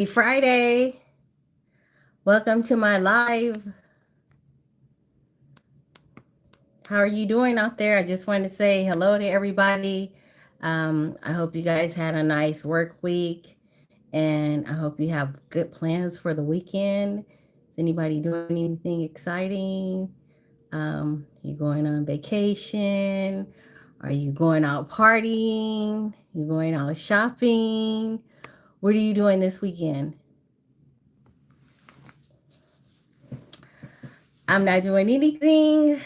Friday. Welcome to my live. How are you doing out there? I just wanted to say hello to everybody. I hope you guys had a nice work week and I hope you have good plans for the weekend. Is anybody doing anything exciting? You going on vacation? Are you going out partying? You going out shopping? What are you doing this weekend? I'm not doing anything.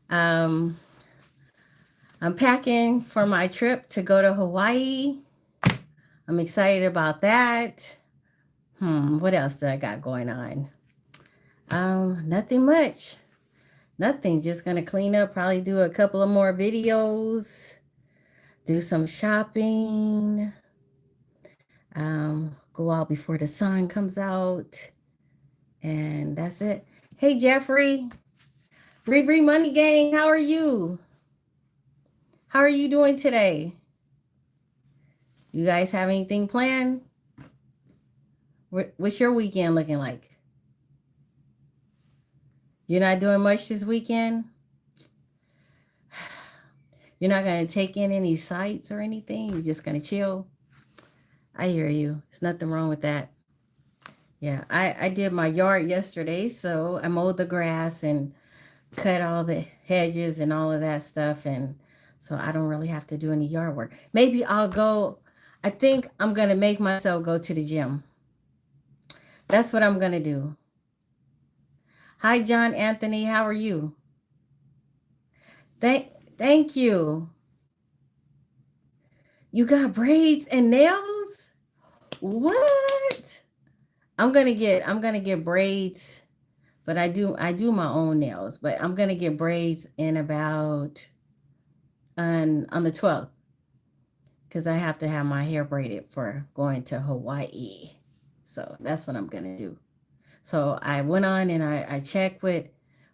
Um, I'm packing for my trip to go to Hawaii. I'm excited about that. What else do I got going on? Nothing much. Nothing. Just gonna clean up, probably do a couple of more videos, do some shopping, go out before the sun comes out, and that's it. Hey Jeffrey, Free Money Gang, how are you? How are you doing today? You guys have anything planned? What's your weekend looking like? You're not doing much this weekend? You're not going to take in any sights or anything? You're just going to chill? I hear you. There's nothing wrong with that. Yeah, I did my yard yesterday, so I mowed the grass and cut all the hedges and all of that stuff, and so I don't really have to do any yard work. Maybe I'll go, I think I'm going to make myself go to the gym. That's what I'm going to do. Hi, John Anthony. How are you? Thank you. You got braids and nails? What? I'm gonna get braids, but I do my own nails, but I'm gonna get braids in about on the 12th because I have to have my hair braided for going to Hawaii. So that's what I'm gonna do. So I went on and I checked with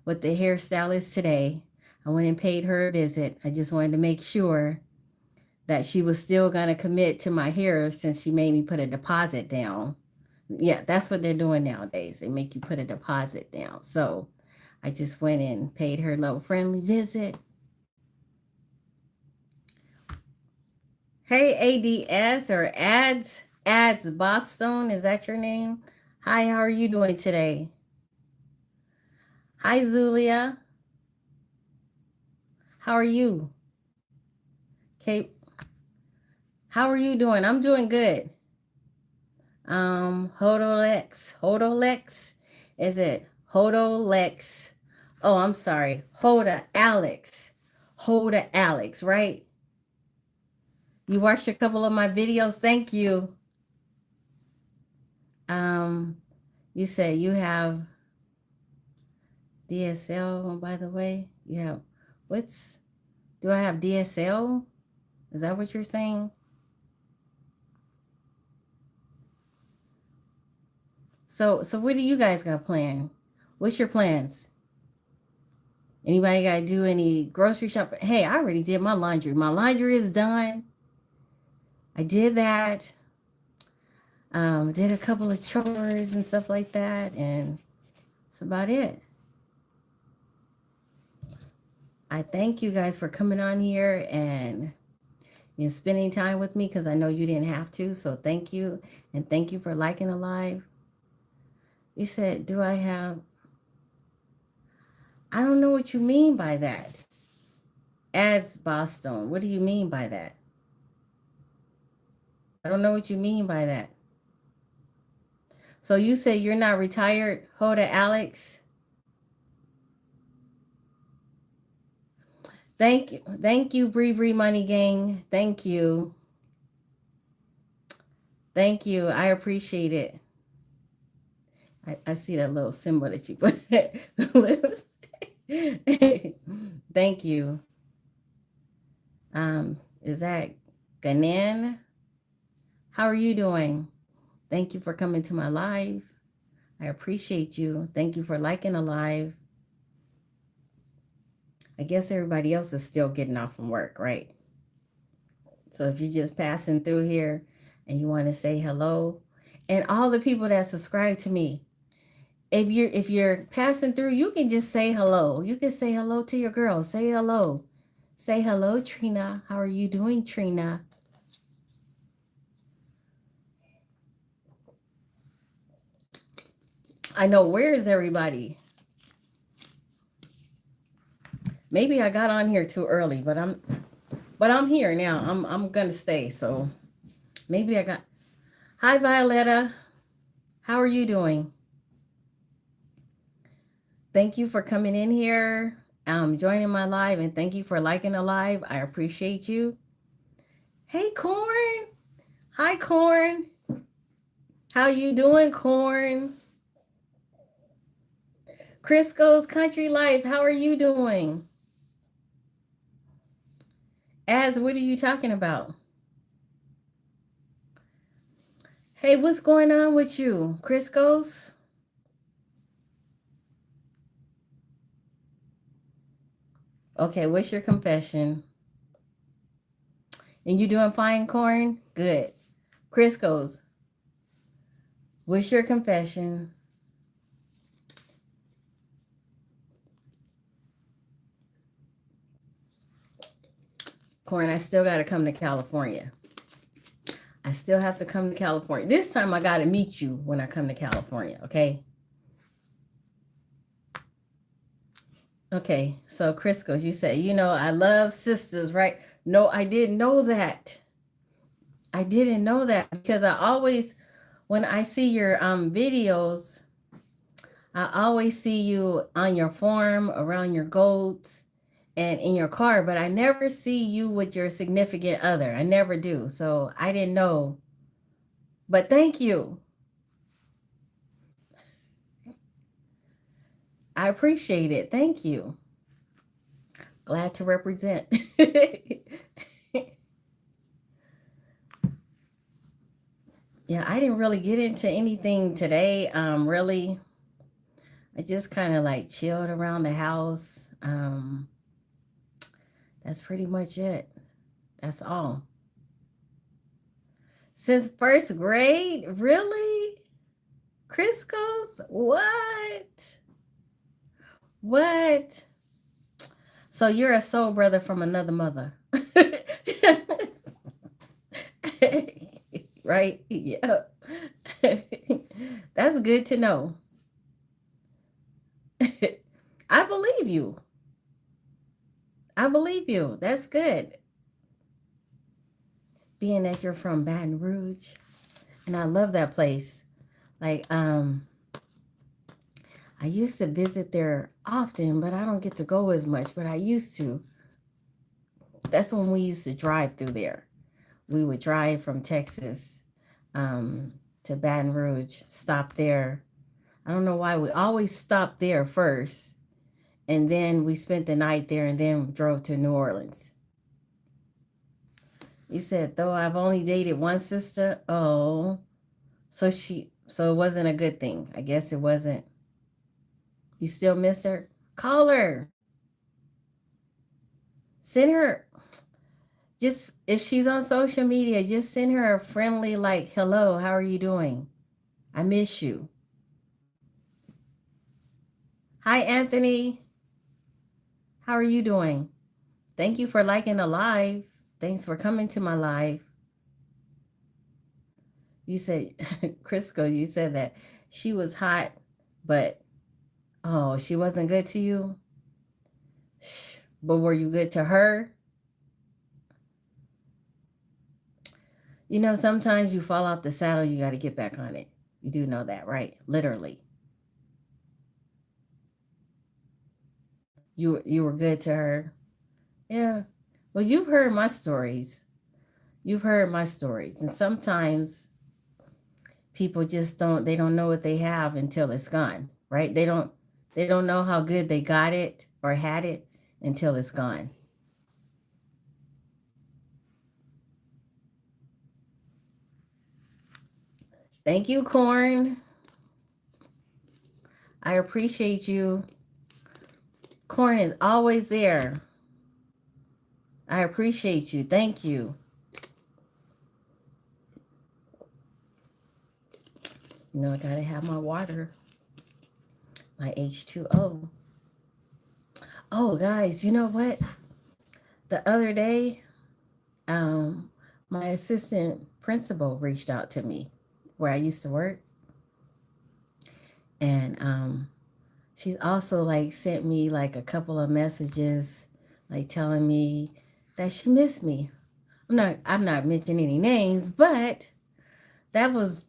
the hairstylist today. I went and paid her a visit. I just wanted to make sure that she was still going to commit to my hair since she made me put a deposit down. Yeah, that's what they're doing nowadays. They make you put a deposit down. So I just went and paid her a little friendly visit. Hey, ADS or Ads Boston, is that your name? Hi, how are you doing today? Hi, Zulia. How are you? Kate, how are you doing? I'm doing good. Hodolex. Is it Hodolex? Oh, I'm sorry. Hoda Alex, right? You watched a couple of my videos. Thank you. Um, you said you have DSL, by the way. You have what's do I have DSL? Is that what you're saying? So what do you guys got planned? What's your plans? Anybody got to do any grocery shopping? Hey, I already did my laundry. My laundry is done. I did that. Did a couple of chores and stuff like that, and that's about it. I thank you guys for coming on here and spending time with me because I know you didn't have to. So thank you, and thank you for liking the live. You said, "Do I have?" I don't know what you mean by that. As Boston, what do you mean by that? I don't know what you mean by that. So you say you're not retired, Hoda Alex? Thank you, Bree Money Gang. Thank you. Thank you. I appreciate it. I see that little symbol that you put. Thank you. Is that Ganan? How are you doing? Thank you for coming to my live. I appreciate you. Thank you for liking the live. I guess everybody else is still getting off from work, right? So if you're just passing through here and you want to say hello, and all the people that subscribe to me. If you're passing through, you can just say hello. You can say hello to your girl. Say hello. Say hello, Trina. How are you doing, Trina? I know, where is everybody? Maybe I got on here too early, but I'm here now. I'm gonna stay. So maybe I got. Hi, Violetta. How are you doing? Thank you for coming in here, joining my live, and thank you for liking the live. I appreciate you. Hey, Corn. Hi, Corn. How you doing, Corn? Crisco's Country Life. How are you doing? Az, what are you talking about? Hey, what's going on with you, Crisco's? Okay, what's your confession? And you doing fine, Corn? Good. Crisco's, what's your confession? Corn, I still got to come to California. I still have to come to California. This time I got to meet you when I come to California, okay? Okay, so Crisco, you said, I love sisters, right? No, I didn't know that. I didn't know that because I always, when I see your videos, I always see you on your farm, around your goats, and in your car, but I never see you with your significant other. I never do. So I didn't know. But thank you. I appreciate it. Thank you. Glad to represent. Yeah, I didn't really get into anything today. Really, I just kind of like chilled around the house. That's pretty much it. That's all. Since first grade? Really? Crisco's? What? What? So you're a soul brother from another mother. Right? Yeah. That's good to know. I believe you. I believe you. That's good. Being that you're from Baton Rouge. And I love that place. Like, I used to visit there often, but I don't get to go as much, but I used to. That's when we used to drive through there. We would drive from Texas to Baton Rouge, stop there. I don't know why we always stopped there first, and then we spent the night there and then drove to New Orleans. You said, though I've only dated one sister. Oh, so it wasn't a good thing. I guess it wasn't. You still miss her? Call her. Send her, just if she's on social media, just send her a friendly, like, hello, how are you doing? I miss you. Hi, Anthony. How are you doing? Thank you for liking the live. Thanks for coming to my live. You said, Crisco, you said that she was hot, but oh, she wasn't good to you. But were you good to her? Sometimes you fall off the saddle, you got to get back on it. You do know that, right? Literally. You were good to her. Yeah. Well, you've heard my stories. You've heard my stories. And sometimes people just don't know what they have until it's gone, right? They don't know how good they got it or had it until it's gone. Thank you, Corn. I appreciate you. Corn is always there. I appreciate you. Thank you. I gotta have my water, my H2O. Oh, guys, you know what? The other day, um, my assistant principal reached out to me where I used to work, and she's also like sent me like a couple of messages, like telling me that she missed me. I'm not mentioning any names, but that was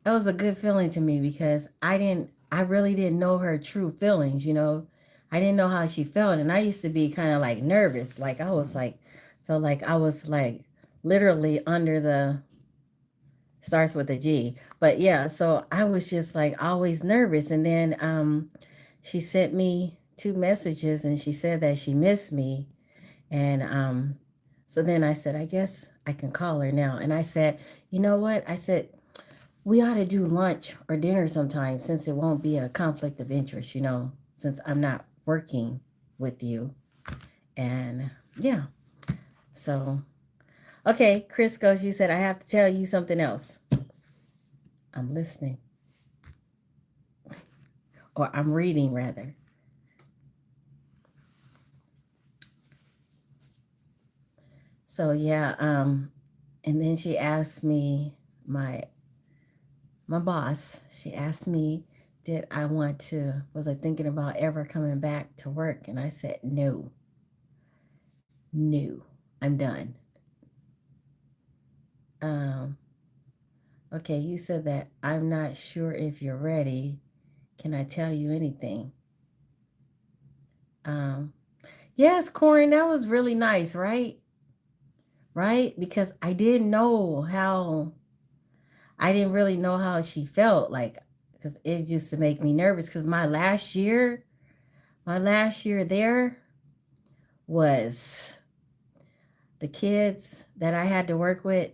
that was a good feeling to me because I really didn't know her true feelings. I didn't know how she felt, and I used to be kind of like nervous, like I was like felt like I was like literally under the starts with a G. But yeah, so I was just like always nervous, and then she sent me two messages and she said that she missed me, and so then I said, I guess I can call her now. And I said, you know what? I said, we ought to do lunch or dinner sometime since it won't be a conflict of interest, since I'm not working with you. And yeah, so, okay, Chris goes, you said, I have to tell you something else. I'm listening, or I'm reading rather. So yeah, and then she asked me, my my boss, she asked me, was I thinking about ever coming back to work? And I said, no, no, I'm done. Um, okay, you said that I'm not sure if you're ready. Can I tell you anything? Um, yes, Corin, that was really nice, right? Right? Because I didn't really know how she felt, like, because it used to make me nervous. Because my last year there was the kids that I had to work with.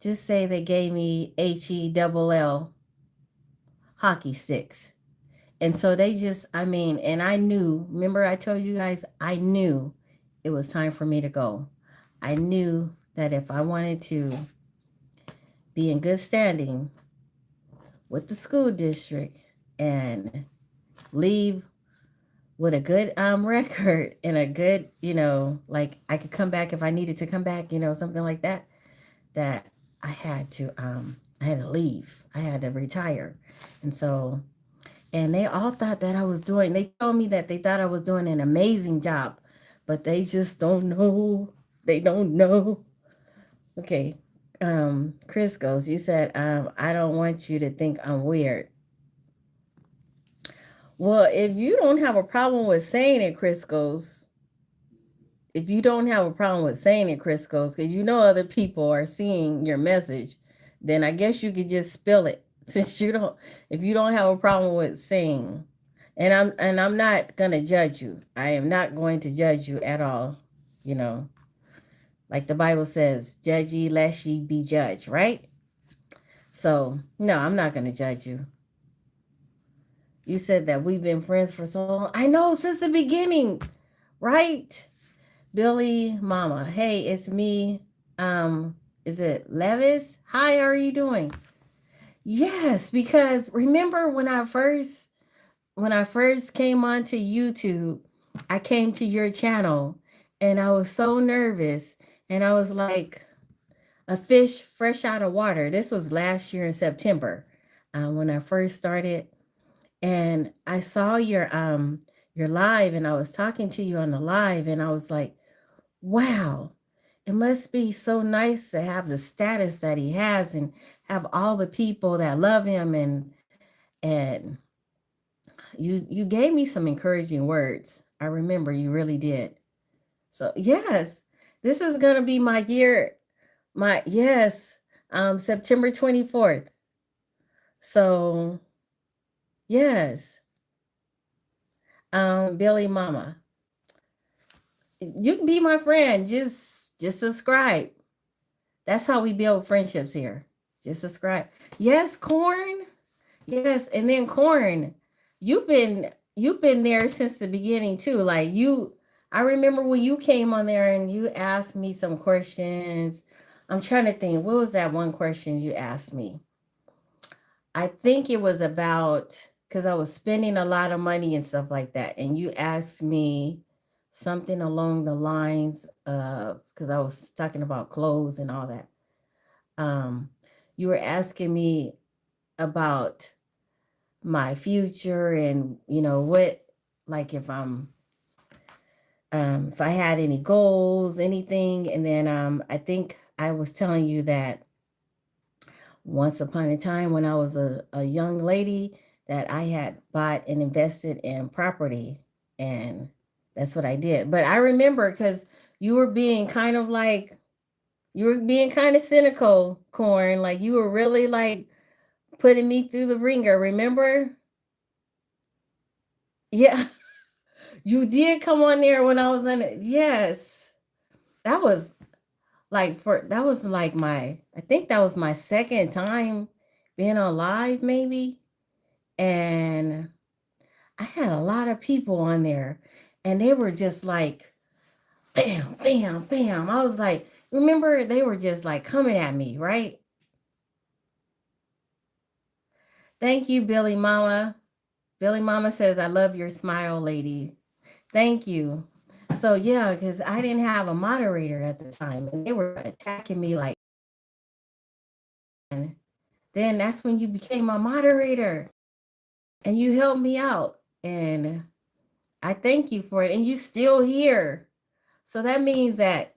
Just say they gave me HELL hockey sticks. And so they just, I mean, and I knew, remember I told you guys, I knew it was time for me to go. I knew that if I wanted to be in good standing with the school district and leave with a good record and a good, like I could come back if I needed to come back, something like that, that I had to leave. I had to retire. And so, and they all thought that they told me that they thought I was doing an amazing job, but they just don't know. They don't know. Okay. Chris goes, you said, I don't want you to think I'm weird. Well, if you don't have a problem with saying it, Chris goes, if you don't have a problem with saying it, Chris goes, because other people are seeing your message, then I guess you could just spill it. Since if you don't have a problem with saying, and I'm not gonna judge you. I am not going to judge you at all. You know, like the Bible says, judge ye lest ye be judged, right? So no, I'm not gonna judge you. You said that we've been friends for so long. I know, since the beginning, right? Billy Mama. Hey, it's me. Is it Levis? Hi, how are you doing? Yes, because remember when I first came onto YouTube, I came to your channel and I was so nervous and I was like a fish fresh out of water. This was last year in September, when I first started, and I saw your live and I was talking to you on the live and I was like, wow, it must be so nice to have the status that he has and have all the people that love him, and you gave me some encouraging words. I remember you really did. So yes, this is gonna be my year. My yes, September 24th. So yes, Billy Mama, you can be my friend. Just subscribe. That's how we build friendships here. Just subscribe. Yes, Corn. Yes, and then Corn, you've been there since the beginning too. Like I remember when you came on there and you asked me some questions. I'm trying to think. What was that one question you asked me? I think it was about because I was spending a lot of money and stuff like that. And you asked me something along the lines of because I was talking about clothes and all that. Um, you were asking me about my future and what, like if I had any goals, anything. And then I think I was telling you that once upon a time when I was a young lady that I had bought and invested in property, and that's what I did. But I remember because you were being kind of like you were being kind of cynical, Corn. Like you were really like putting me through the ringer, remember? Yeah. You did come on there when I was in it. Yes. That was that was like I think that was my second time being on live maybe. And I had a lot of people on there and they were just like bam, bam, bam. I was like, remember they were just like coming at me, right? Thank you, Billy Mama. Billy Mama says, I love your smile, lady. Thank you. So yeah, because I didn't have a moderator at the time and they were attacking me like, and then that's when you became a moderator and you helped me out. And I thank you for it. And you still here. So that means that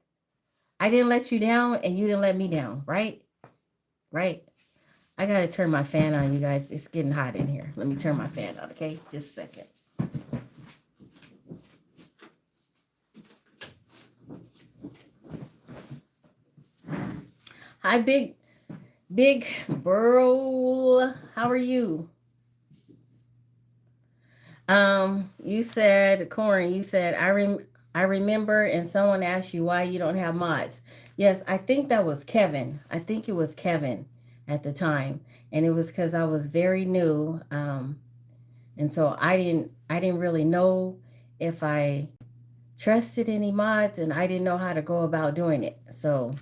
I didn't let you down and you didn't let me down, right? Right. I gotta turn my fan on, you guys. It's getting hot in here. Let me turn my fan on, okay? Just a second. Hi, big bro. How are you? You said, Corin, you said I remember and someone asked you why you don't have mods. Yes, I think that was Kevin. I think it was Kevin at the time. And it was because I was very new. And so I didn't really know if I trusted any mods and I didn't know how to go about doing it. So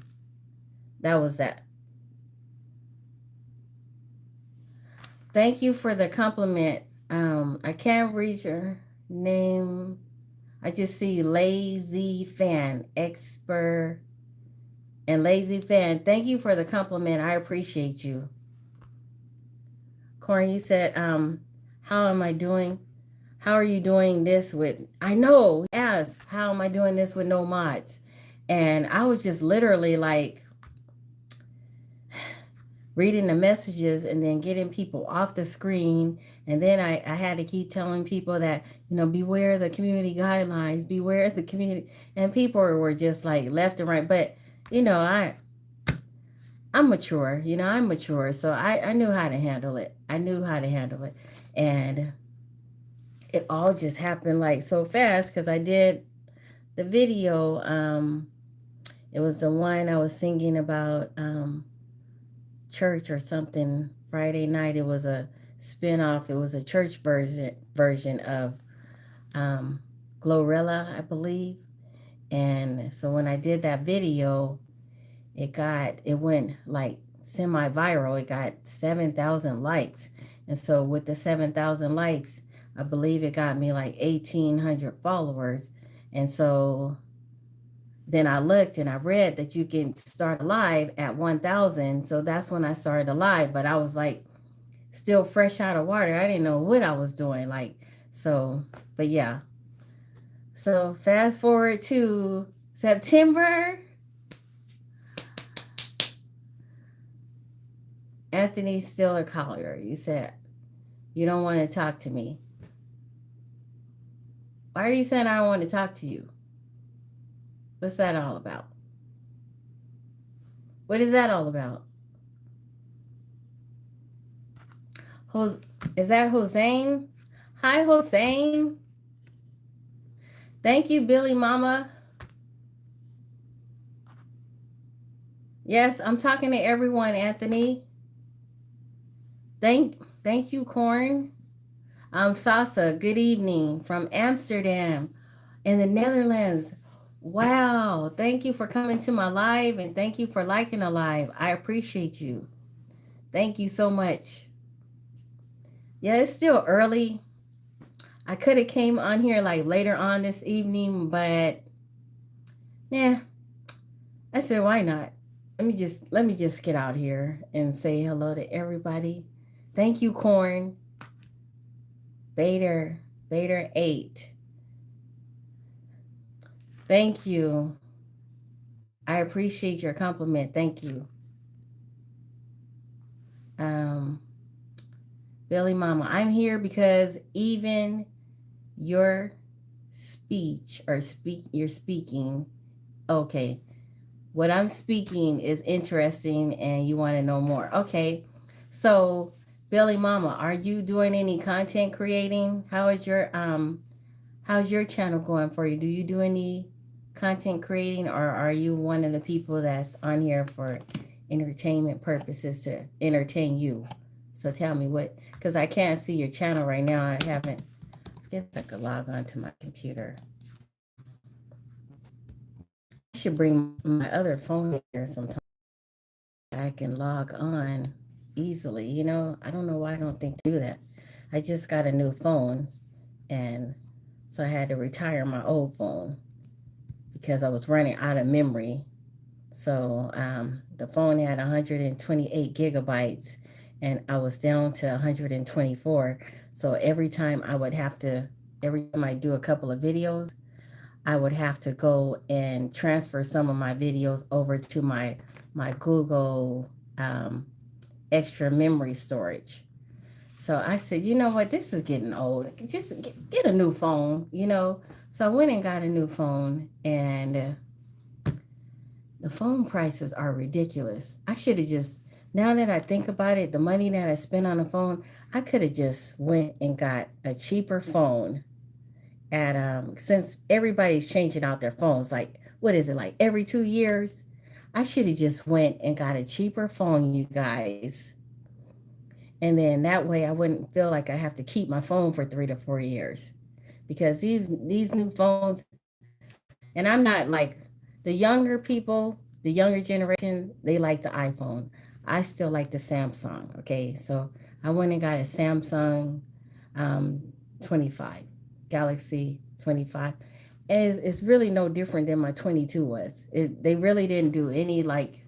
that was that. Thank you for the compliment. I can't read your name. I just see lazy fan, expert and lazy fan. Thank you for the compliment. I appreciate you. Corey, you said, how am I doing? How are you doing this with? I know. Yes. How am I doing this with no mods? And I was just literally like reading the messages and then getting people off the screen. And then I had to keep telling people that, beware the community guidelines, beware the community. And people were just like left and right. But, you know, I, I'm mature, I'm mature. So I knew how to handle it. I knew how to handle it. And it all just happened like so fast because I did the video. It was the one I was singing about church or something Friday night. It was a spin-off. It was a church version of um, Glorilla, I believe. And so when I did that video, it went like semi-viral. It got 7,000 likes. And so with the 7,000 likes, I believe it got me like 1,800 followers. And so then I looked and I read that you can start a live at 1,000. So that's when I started a live. But I was like still fresh out of water. I didn't know what I was doing. But yeah. So fast forward to September. Anthony Stiller Collier, you said you don't want to talk to me. Why are you saying I don't want to talk to you? What's that all about? What is that all about? Is that Hossein? Hi, Hossein. Thank you, Billy Mama. Yes, I'm talking to everyone, Anthony. Thank you, Corn. I'm Sasa. Good evening from Amsterdam in the Netherlands. Wow. Thank you for coming to my live and thank you for liking the live. I appreciate you. Thank you so much. Yeah, it's still early. I could have came on here like later on this evening, but yeah, I said why not? Let me just get out here and say hello to everybody. Thank you, Corn, Bader, Bader 8. Thank you. I appreciate your compliment. Thank you. Um, Billy Mama, I'm here because even your speech or you're speaking. Okay, what I'm speaking is interesting and you want to know more. Okay, so Billy Mama, are you doing any content creating? How's your channel going for you? Do you do any content creating, or are you one of the people that's on here for entertainment purposes to entertain you? So tell me what, because I can't see your channel right now. I haven't. I guess I could log on to my computer. I should bring my other phone here sometime. I can log on easily. I don't know why I don't think to do that. I just got a new phone, and so I had to retire my old phone because I was running out of memory. So the phone had 128 gigabytes, and I was down to 124. So every time I do a couple of videos, I would have to go and transfer some of my videos over to my Google extra memory storage. So I said, you know what, this is getting old. Just get a new phone. So I went and got a new phone, and the phone prices are ridiculous. I should have just, now that I think about it, the money that I spent on the phone, I could have just went and got a cheaper phone at since everybody's changing out their phones, like what is it, like every 2 years? I should have just went and got a cheaper phone, you guys. And then that way I wouldn't feel like I have to keep my phone for 3 to 4 years. Because these new phones, and I'm not like the younger people, the younger generation, they like the iPhone. I still like the Samsung. Okay, so I went and got a Samsung um, 25, Galaxy 25. And it's really no different than my 22 was. They really didn't do any, like,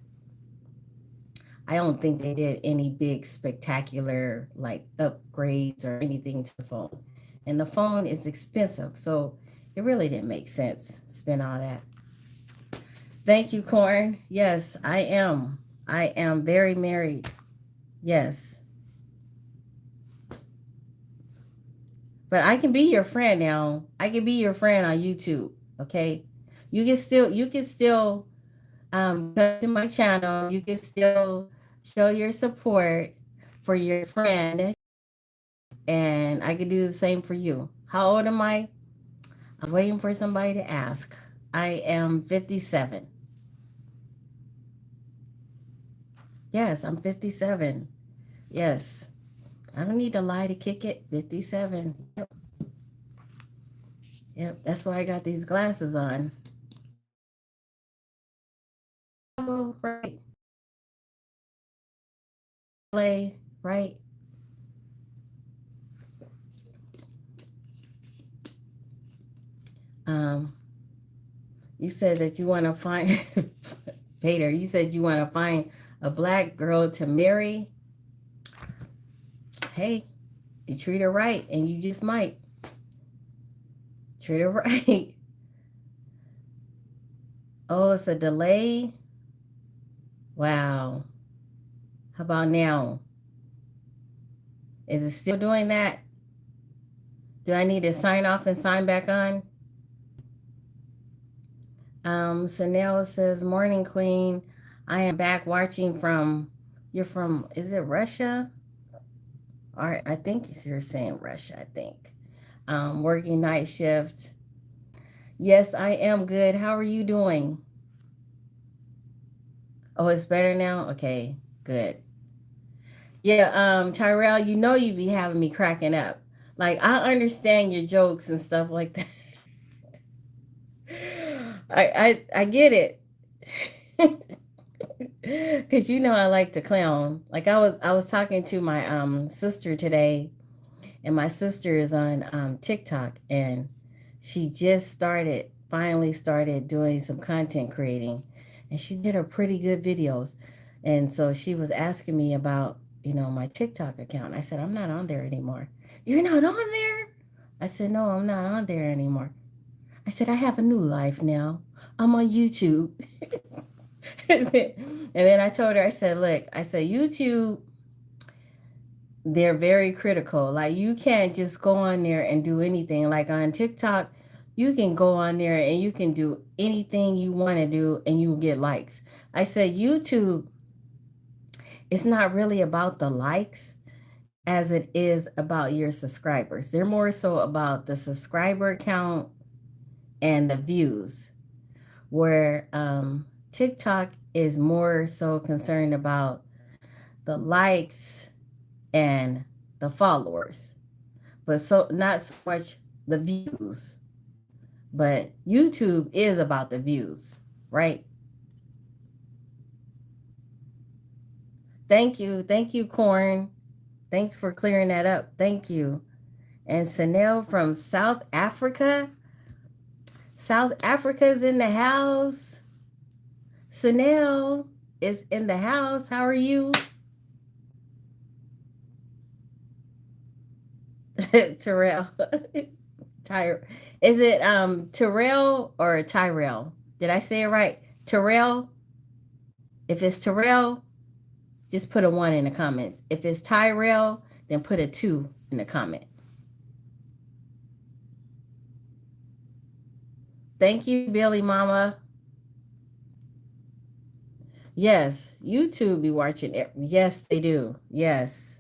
I don't think they did any big spectacular like upgrades or anything to the phone. And the phone is expensive, so it really didn't make sense spend all that. Thank you, Corn. Yes, I am. I am very married. Yes. But I can be your friend now. I can be your friend on YouTube. Okay. You can still come to my channel. You can still show your support for your friend, and I can do the same for you. How old am I? I'm waiting for somebody to ask. I am 57. Yes, I'm 57. Yes. I don't need to lie to kick it. 57. Yep. Yep. That's why I got these glasses on. Oh, right. Play, right? Um, you said that you want to find, Peter, you said you want to find a black girl to marry. Hey, you treat her right, and you just might. Treat her right. Oh, it's a delay? Wow. How about now? Is it still doing that? Do I need to sign off and sign back on? Sanel says, Morning Queen. I am back watching from, you're from, is it Russia? Or I think you're saying Russia, I think. Working night shift. Yes, I am good. How are you doing? Oh, it's better now? Okay, good. Yeah, Tyrell, you be having me cracking up. Like, I understand your jokes and stuff like that. I get it. Cause I like to clown. Like I was talking to my sister today, And my sister is on TikTok, and she just finally started doing some content creating, and she did her pretty good videos. And so she was asking me about, my TikTok account. I said, I'm not on there anymore. You're not on there? I said, no, I'm not on there anymore. I said, I have a new life now. I'm on YouTube. And then I told her, I said, look, I said, YouTube, they're very critical. Like, you can't just go on there and do anything. Like on TikTok, you can go on there and you can do anything you want to do and you will get likes. I said, YouTube, it's not really about the likes as it is about your subscribers. They're more so about the subscriber count and the views, where TikTok is more so concerned about the likes and the followers, but so not so much the views. But YouTube is about the views, right? Thank you, Corn. Thanks for clearing that up. Thank you. And Sanel from South Africa. South Africa's in the house. Sanel is in the house. How are you? Terrell. Is it Terrell or Tyrell? Did I say it right? Terrell? If it's Terrell, just put a 1 in the comments. If it's Tyrell, then put a 2 in the comment. Thank you, Billy Mama. Yes, YouTube be watching it. Yes, they do. Yes.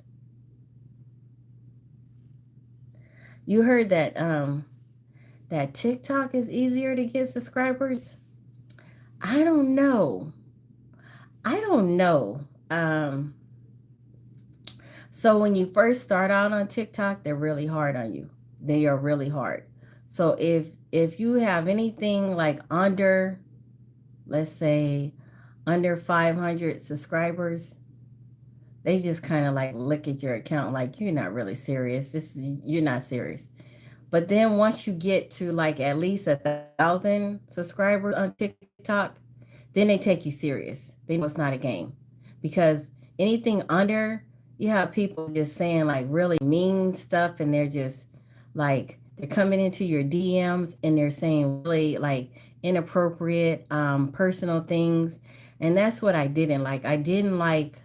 You heard that TikTok is easier to get subscribers? I don't know. I don't know. So when you first start out on TikTok, they're really hard on you. They are really hard. So if you have anything like under, let's say, under 500 subscribers, they just kind of like look at your account like you're not really serious. You're not serious. But then once you get to like at least 1,000 subscribers on TikTok, then they take you serious. They know it's not a game. Because anything under, you have people just saying like really mean stuff, and they're just like, they're coming into your DMs and they're saying really like inappropriate personal things. And that's what I didn't like. I didn't like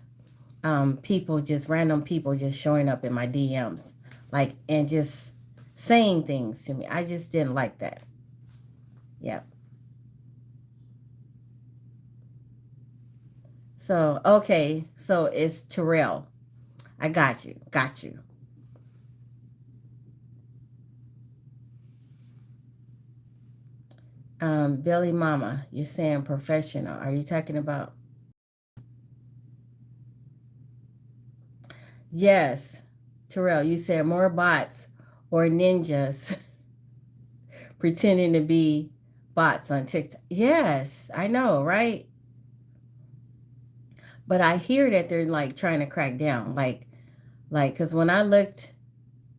random people just showing up in my DMs, like, and just saying things to me. I just didn't like that. Yep. So, okay. So it's Terrell. I got you. Got you. Billy Mama, you're saying professional. Are you talking about? Yes. Terrell, you said more bots or ninjas pretending to be bots on TikTok. Yes, I know, right? But I hear that they're like trying to crack down, because when I looked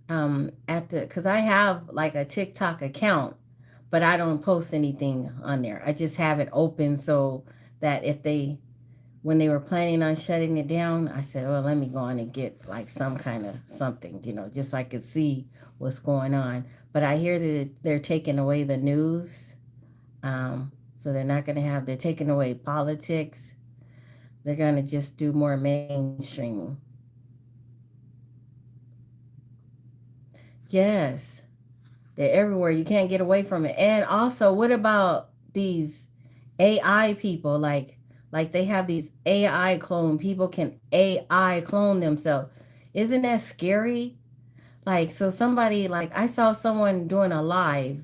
because I have like a TikTok account, but I don't post anything on there. I just have it open so that when they were planning on shutting it down, I said, "Oh, let me go on and get like some kind of something, just so I could see what's going on." But I hear that they're taking away the news, so they're taking away politics. They're gonna just do more mainstream. Yes, they're everywhere. You can't get away from it. And also, what about these AI people? Like they have these AI clone. People can AI clone themselves. Isn't that scary? Like, so somebody, like, I saw someone doing a live,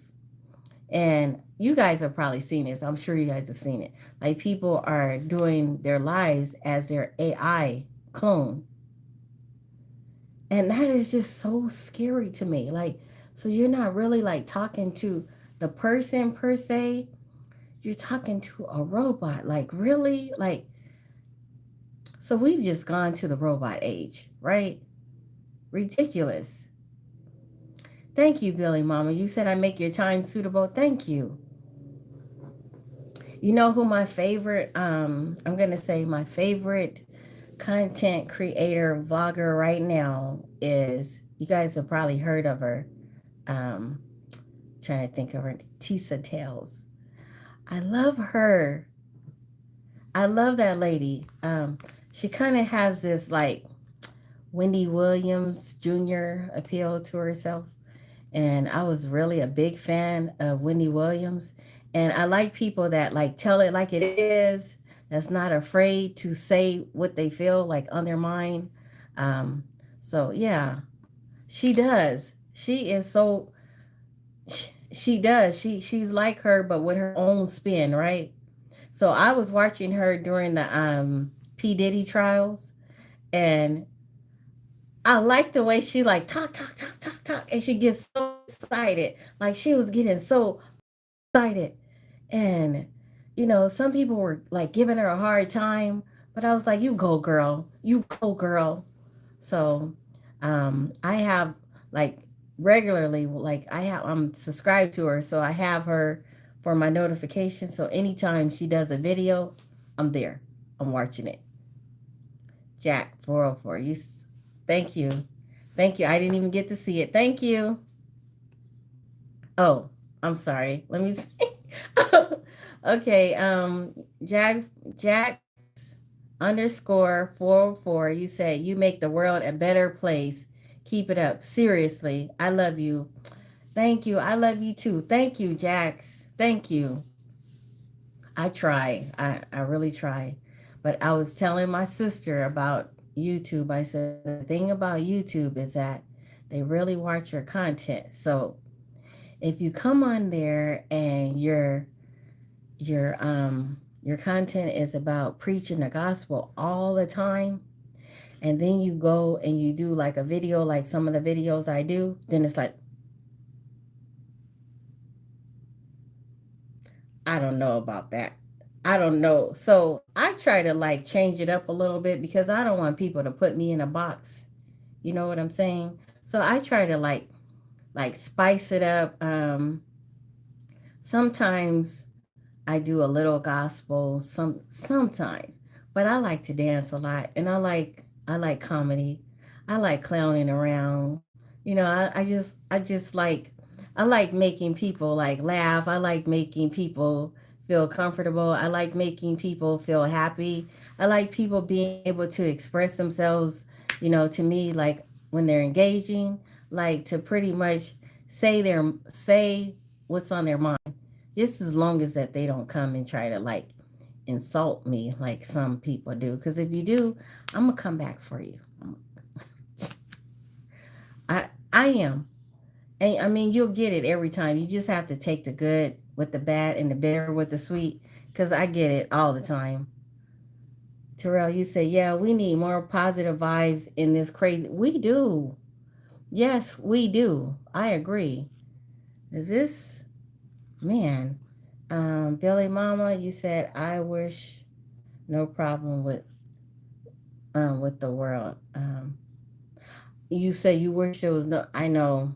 and you guys have probably seen this. I'm sure you guys have seen it. Like, people are doing their lives as their AI clone. And that is just so scary to me. Like, so you're not really like talking to the person per se, you're talking to a robot. Like, really? Like, so we've just gone to the robot age, right? Ridiculous. Thank you, Billy Mama. You said I make your time suitable. Thank you. You know who my favorite, I'm going to say my favorite content creator vlogger right now is, you guys have probably heard of her. Um, Trying to think of her, Tisa Tales. I love her. I love that lady. She kind of has this like Wendy Williams Jr. appeal to herself. And I was really a big fan of Wendy Williams. And I like people that like tell it like it is, that's not afraid to say what they feel like on their mind. Um, so yeah, she does. She is so she does. She's like her, but with her own spin, right? So I was watching her during the P Diddy trials, and I like the way she like talk, and she gets so excited. Like she was getting so excited, and some people were like giving her a hard time, but I was like, "You go, girl! You go, girl!" So, I have like regularly, like I'm subscribed to her, so I have her for my notifications. So anytime she does a video, I'm there. I'm watching it. Jack 404. Thank you. Thank you. I didn't even get to see it. Thank you. Oh, I'm sorry. Let me see. Okay. Jack underscore 404. You said you make the world a better place. Keep it up. Seriously. I love you. Thank you. I love you too. Thank you, Jax. Thank you. I try. I really try. But I was telling my sister about YouTube. I said the thing about YouTube is that they really watch your content. So if you come on there and your content is about preaching the gospel all the time, and then you go and you do like a video like some of the videos I do, then it's like, I don't know about that. I don't know. So I try to like change it up a little bit because I don't want people to put me in a box. You know what I'm saying? So I try to like spice it up. Sometimes I do a little gospel sometimes, but I like to dance a lot, and I like comedy. I like clowning around. I just I like making people like laugh. I like making people feel comfortable. I like making people feel happy. I like people being able to express themselves, to me like when they're engaging, like to pretty much say what's on their mind, just as long as that they don't come and try to like insult me like some people do, because if you do, I'm gonna come back for you. I am. And I mean, you'll get it every time. You just have to take the good with the bad and the bitter with the sweet, because I get it all the time. Terrell, you say, yeah, we need more positive vibes in this crazy. We do. Yes, we do. I agree. Is this, man, Billy Mama, you said, I wish no problem with the world. You say you wish there was no. I know.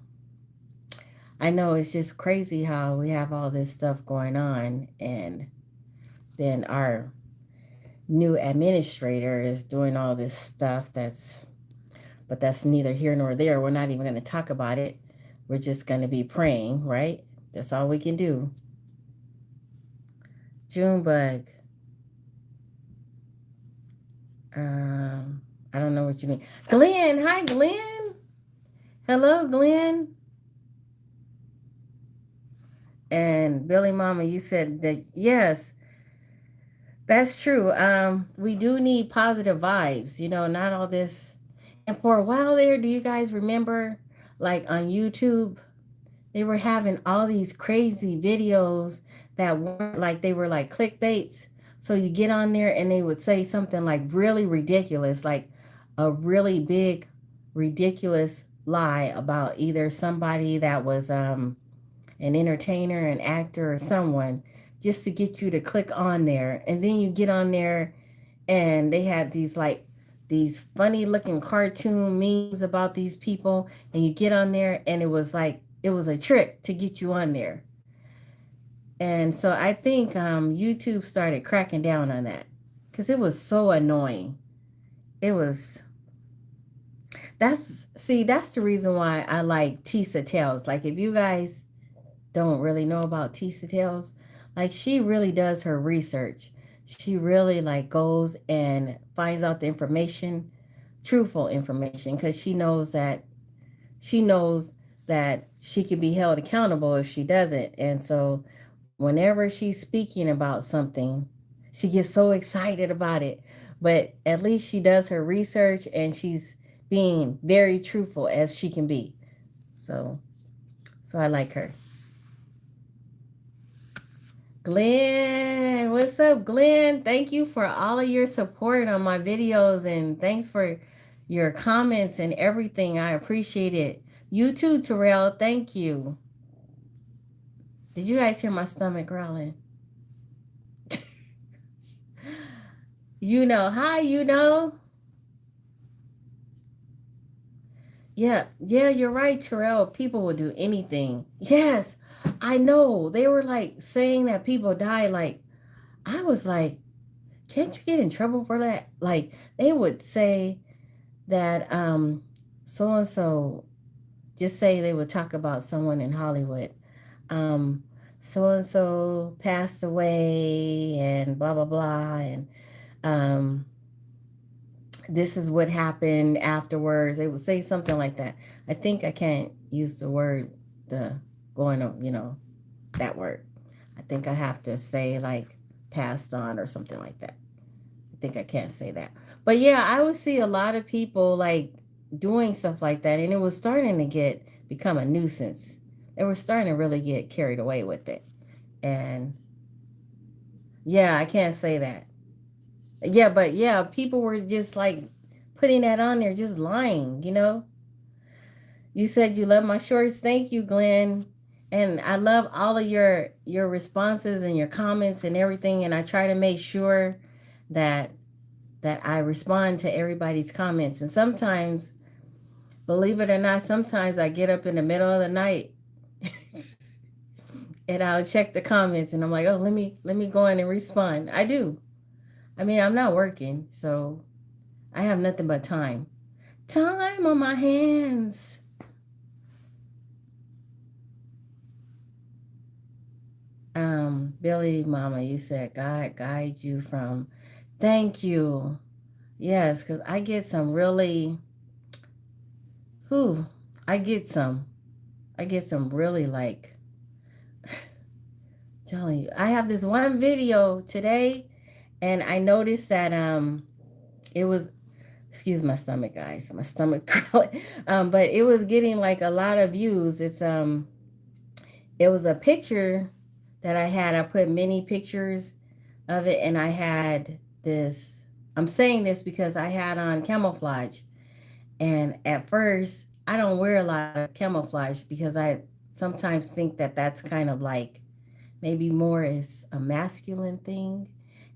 It's just crazy how we have all this stuff going on, and then our new administrator is doing all this stuff. But that's neither here nor there. We're not even going to talk about it. We're just going to be praying, right? That's all we can do. Junebug. Um, I don't know what you mean. Glenn, hi Glenn. Hello, Glenn. And Billy Mama, you said that yes, that's true. We do need positive vibes, not all this. And for a while there, do you guys remember like on YouTube, they were having all these crazy videos that weren't like, they were like clickbaits. So you get on there and they would say something like really ridiculous, like a really big ridiculous lie about either somebody that was an entertainer, an actor, or someone, just to get you to click on there. And then you get on there and they had these funny looking cartoon memes about these people, and you get on there and it was like it was a trick to get you on there. And so I think YouTube started cracking down on that because it was so annoying. It was that's the reason why I like Tisa Tales. Like if you guys don't really know about Tisa Tales, like she really does her research. She really like goes and finds out the information, truthful information, because she knows that she can be held accountable if she doesn't. And so whenever she's speaking about something, she gets so excited about it. But at least she does her research and she's being very truthful as she can be. So so I like her. Glenn, what's up, Glenn? Thank you for all of your support on my videos and thanks for your comments and everything. I appreciate it. You too, Terrell. Thank you. Did you guys hear my stomach growling? You know, hi, you know. Yeah, yeah, you're right, Terrell. People will do anything. Yes, I know. They were like saying that people die. Like, I was like, can't you get in trouble for that? Like, they would say that so and so, just say they would talk about someone in Hollywood. Um, so and so passed away and blah blah blah and um this is what happened afterwards. They would say something like that. I think I can't use the word the going on, that word. I think I have to say like passed on or something like that. I think I can't say that. But yeah, I would see a lot of people like doing stuff like that and it was starting to become a nuisance. They were starting to really get carried away with it. And yeah, I can't say that. Yeah, but yeah, people were just like putting that on there, just lying. You said you love my shorts. Thank you, Glenn. And I love all of your responses and your comments and everything. And I try to make sure that I respond to everybody's comments. And sometimes, believe it or not, sometimes I get up in the middle of the night and I'll check the comments and I'm like, oh, let me go in and respond. I do. I mean, I'm not working, so I have nothing but time. Time on my hands. Billy Mama, you said God guide you from. Thank you. Yes, because I get some really who I get some. I get some really like telling you. I have this one video today and I noticed that it was excuse my stomach, guys. My stomach's crawling. But it was getting like a lot of views. It was a picture that I had. I put many pictures of it, and I had this. I'm saying this because I had on camouflage, and at first I don't wear a lot of camouflage because I sometimes think that that's kind of like maybe more is a masculine thing,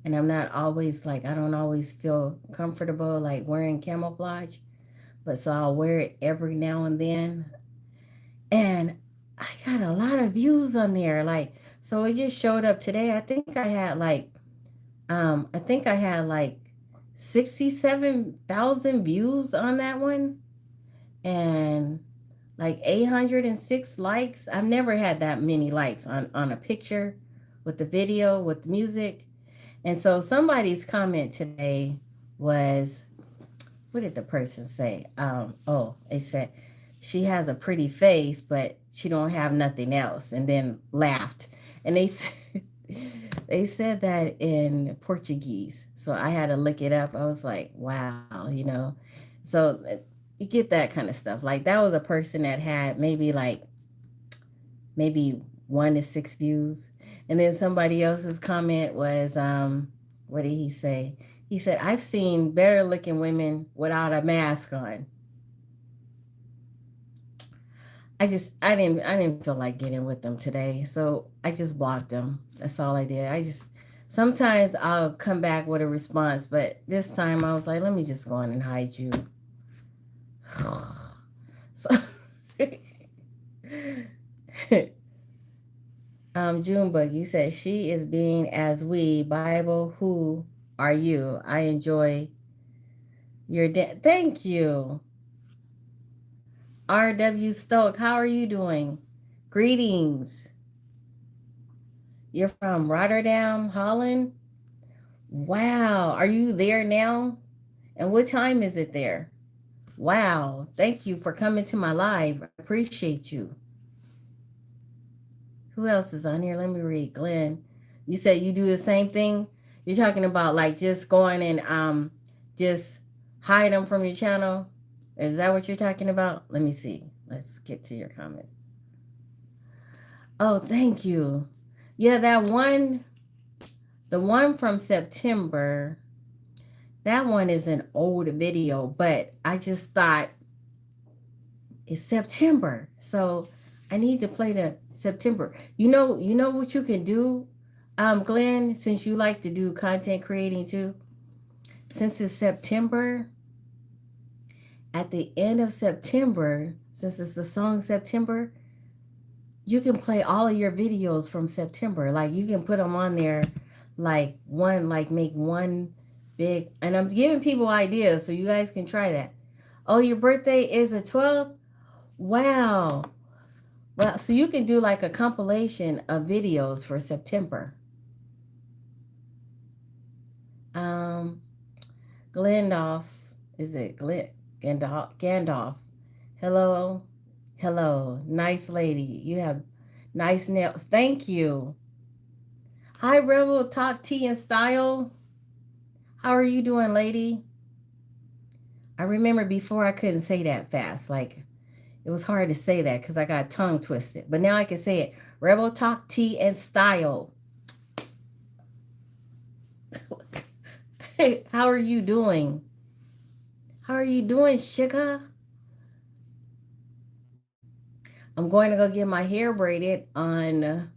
and I'm not always like I don't always feel comfortable like wearing camouflage, but so I'll wear it every now and then, and I got a lot of views on there. Like, so it just showed up today. I think I had like 67,000 views on that one and like 806 likes. I've never had that many likes on a picture with the video, with music. And so somebody's comment today was, what did the person say? They said she has a pretty face, but she don't have nothing else, and then laughed. And they said they said that in Portuguese, so I had to look it up. I was like, wow. So you get that kind of stuff. Like that was a person that had maybe 1 to 6 views, and then somebody else's comment was, what did he say? He said, I've seen better looking women without a mask on. I didn't feel like getting with them today. So I just blocked them. That's all I did. Sometimes I'll come back with a response, but this time I was like, let me just go on and hide you. So Junebug, you said she is being as we Bible. Who are you? I enjoy your thank you. R.W. Stoke, how are you doing? Greetings. You're from Rotterdam, Holland? Wow. Are you there now? And what time is it there? Wow. Thank you for coming to my live. I appreciate you. Who else is on here? Let me read. Glenn, you said you do the same thing? You're talking about like just going and just hide them from your channel? Is that what you're talking about? Let me see. Let's get to your comments. Oh, thank you. Yeah, the one from September, that one is an old video, but I just thought it's September. So I need to play the September. You know what you can do, Glenn, since you like to do content creating too. Since it's September, at the end of September, since it's the song September, you can play all of your videos from September. Like you can put them on there, like one, like make one big. And I'm giving people ideas so you guys can try that. Oh, your birthday is the 12th? Wow. Well, so you can do like a compilation of videos for September. Um, Glendorf, is it Gandalf? Hello, hello, nice lady. You have nice nails. Thank you. Hi, Rebel. Talk tea and style. How are you doing, lady? I remember before I couldn't say that fast. Like it was hard to say that because I got tongue twisted. But now I can say it. Rebel Talk tea and style. Hey, how are you doing? How are you doing, sugar? I'm going to go get my hair braided on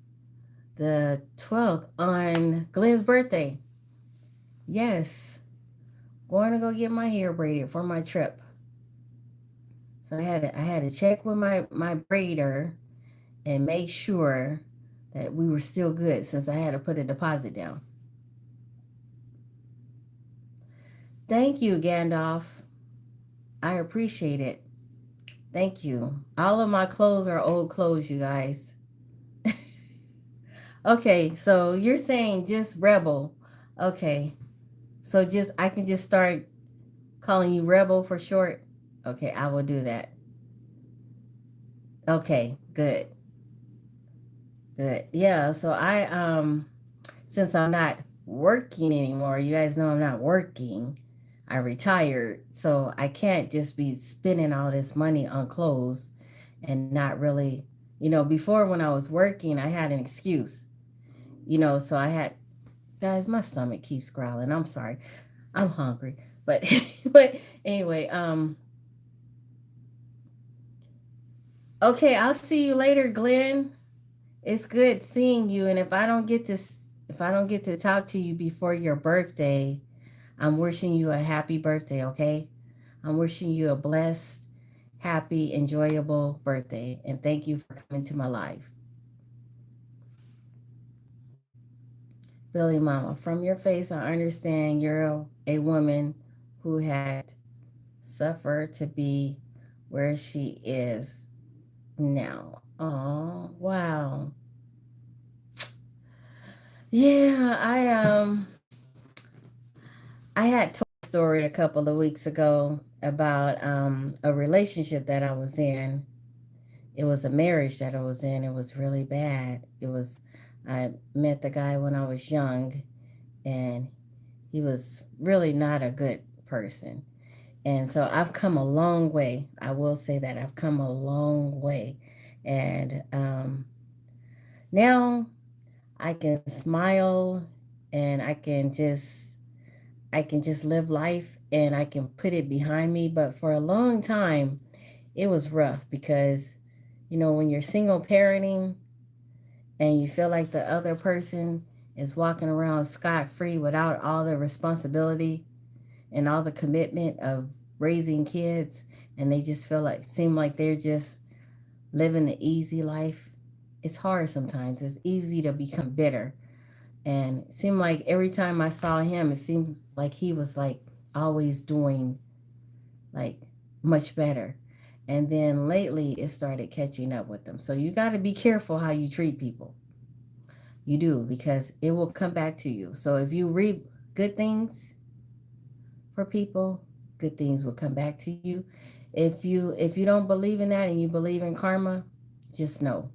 the 12th on Glenn's birthday. Yes. Going to go get my hair braided for my trip. So I had to check with my braider and make sure that we were still good since I had to put a deposit down. Thank you, Gandalf. I appreciate it. Thank you. All of my clothes are old clothes, you guys. Okay, so you're saying just Rebel. Okay. So just I can just start calling you Rebel for short. Okay, I will do that. Okay, good. Good. Yeah, so since I'm not working anymore, you guys know I'm not working. I retired, so I can't just be spending all this money on clothes and not really, before when I was working, I had an excuse. So I had guys, my stomach keeps growling. I'm sorry. I'm hungry. But but anyway, okay, I'll see you later, Glenn. It's good seeing you, and if I don't get to talk to you before your birthday, I'm wishing you a happy birthday, okay? I'm wishing you a blessed, happy, enjoyable birthday, and thank you for coming to my life. Billy Mama, from your face, I understand you're a woman who had suffered to be where she is now. Oh, wow. Yeah, I had told a story a couple of weeks ago about a relationship that I was in. It was a marriage that I was in. It was really bad. I met the guy when I was young, and he was really not a good person. And so I've come a long way. I will say that I've come a long way. And now I can smile and I can just live life and I can put it behind me. But for a long time, it was rough because, when you're single parenting and you feel like the other person is walking around scot-free without all the responsibility and all the commitment of raising kids, and they just seem like they're just living the easy life. it's hard sometimes. It's easy to become bitter. And it seemed like every time I saw him, it seemed like he was like always doing like much better. And then lately it started catching up with them. So you got to be careful how you treat people. You do, because it will come back to you. So if you reap good things for people, good things will come back to you. If you don't believe in that and you believe in karma, just know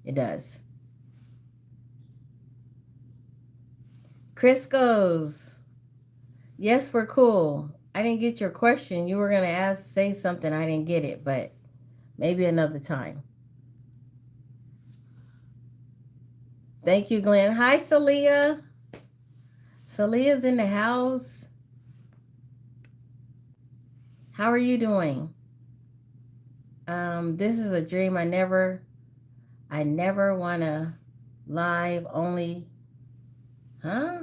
it does. Chris goes, yes, we're cool. I didn't get your question. You were gonna say something. I didn't get it, but maybe another time. Thank you, Glenn. Hi, Celia. Celia's in the house. How are you doing? This is a dream. I never wanna live only, huh?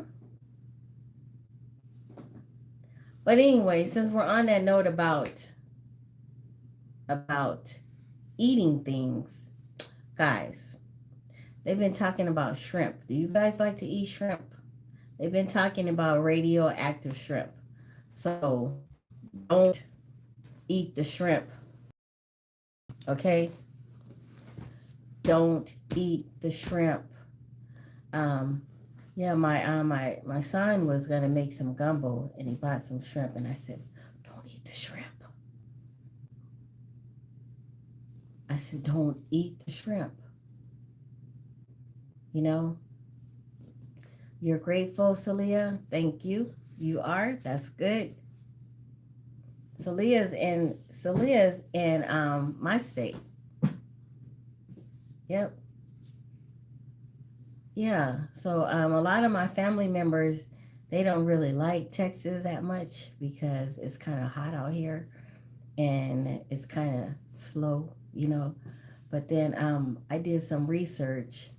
But anyway, since we're on that note about eating things, guys, they've been talking about shrimp. Do you guys like to eat shrimp? They've been talking about radioactive shrimp. So don't eat the shrimp, okay? Don't eat the shrimp. Um, yeah, my son was gonna make some gumbo and he bought some shrimp and I said, don't eat the shrimp. I said, don't eat the shrimp. You know, you're grateful, Celia. Thank you. You are. That's good. Celia's in my state. Yep. Yeah. So a lot of my family members, they don't really like Texas that much because it's kind of hot out here and it's kind of slow, you know. But then I did some research.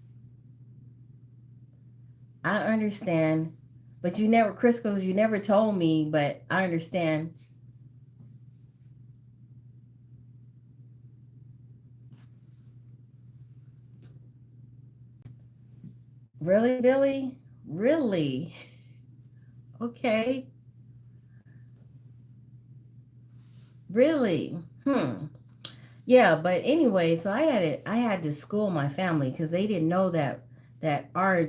I understand, but you never, Crisco's, you never told me, but I understand. Really, Billy? Really? Okay. Really? Hmm. Yeah, but anyway, so I had to school my family because they didn't know that our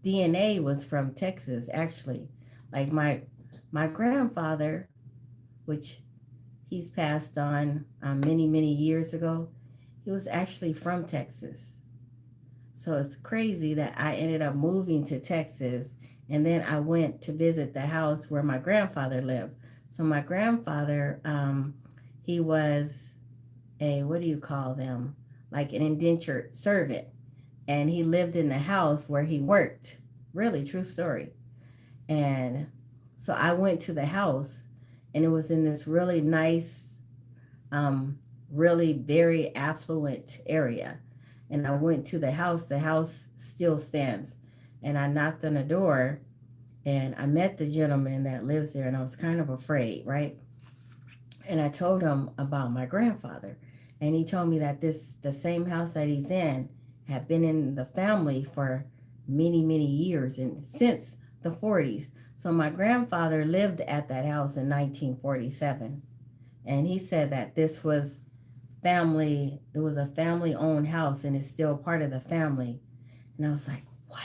DNA was from Texas actually. Like my grandfather, which he's passed on many many years ago, he was actually from Texas. So it's crazy that I ended up moving to Texas and then I went to visit the house where my grandfather lived. So my grandfather, he was a, what do you call them? Like an indentured servant. And he lived in the house where he worked. Really, true story. And so I went to the house and it was in this really nice, um, really very affluent area. And I went to the house still stands. And I knocked on the door and I met the gentleman that lives there and I was kind of afraid, right? And I told him about my grandfather. And he told me that the same house that he's in had been in the family for many, many years and since the 40s. So my grandfather lived at that house in 1947. And he said that this was family, it was a family owned house and it's still part of the family. And I was like, wow.